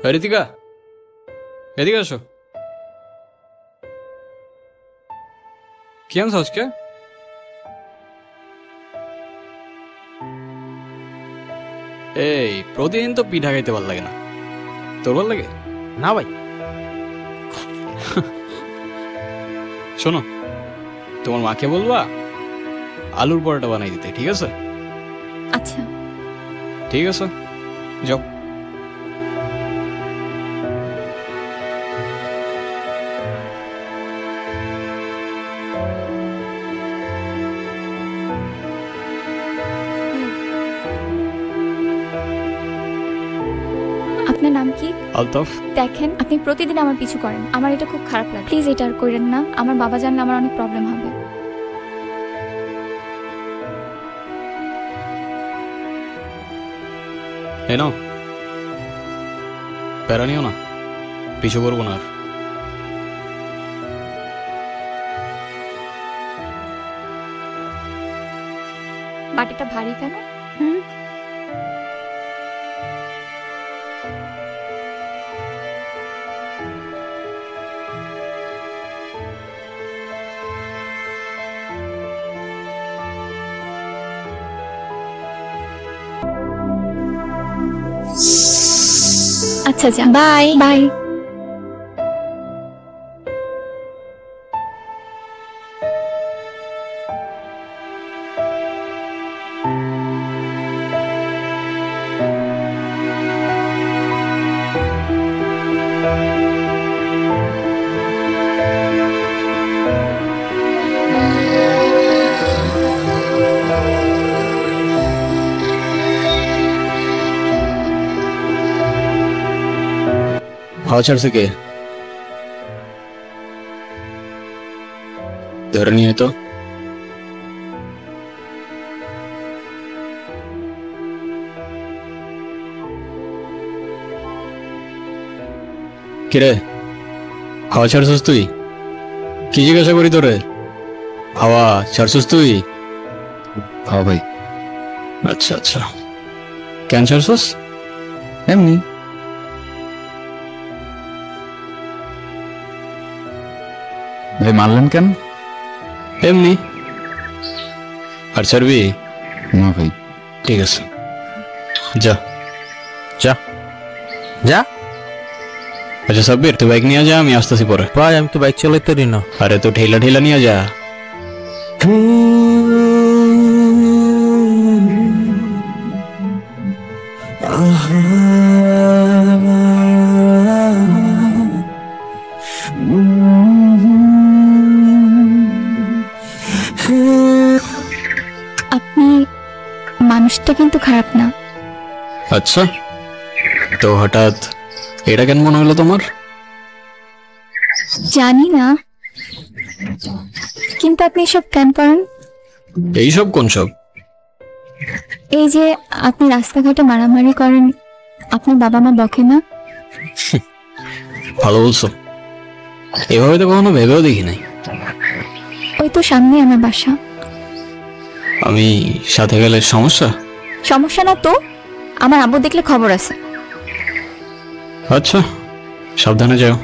ঋতিকা, এদিকে আসো। কি আনছো আজকে? এই প্রতিদিন তো পিঠা খাইতে ভালো লাগে না, তোর ভালো লাগে? না ভাই। শোনো, তোমার মাকে বলবা আলুর পরোটা বানাই দিতে, ঠিক আছে? আচ্ছা। ঠিক আছে, যাও। আপনার নাম কি? আলতাফ। দেখেন, আপনি প্রতিদিন আমার পিছু করেন, আমার এটা খুব খারাপ লাগে। প্লিজ এটা আর করেন না, আমার বাবা জানলে আমার অনেক প্রবলেম হবে। এই নাও, প্যারা নিও না, পিছু করবো না আর। বাটিটা ভারী কেন? আচ্ছা যা, বাই বাই। হাওয়া ছাড়ছে কে? ধরে নিয়ে তো। কিরে, হাওয়া ছাড়ছিস তুই? কি জিজ্ঞাসা করি তোরে? হাওয়া ছাড়ছিস তুই? হ্যাঁ ভাই। আচ্ছা আচ্ছা, কেন ছাড়ছিস? এমনি। ভাই মারলেন কেন? এমনি। আর ছাড়বি? না ভাই। ঠিক আছে, যা যা যা। আচ্ছা সাব্বির, তুই বাইক নিয়ে যা, আমি আসতেছি পরে। ভাই আমি তো বাইক চালাইতে পারি না। আরে তো ঠেলা ঠেলা নিয়ে যা। আপনি মানুষটা কিন্তু খারাপ না। আচ্ছা, তো হঠাৎ এটা কেন মনে হলো তোমার? জানি না, কিন্তু আপনি এসব কেন করেন? এইসব কোন সব? এই যে আপনি রাস্তাঘাটে মারামারি করেন, আপনার বাবা মা বকে না? ভালো বলছো, এভাবে তো কখনো ভেবেও দেখি নাই। ওই তো সামনে আমার বাসা। আমি সাথে গেলে সমস্যা? সমস্যা না তো, আমার আব্বু দেখলে খবর আছে। আচ্ছা, সাবধানে যাও।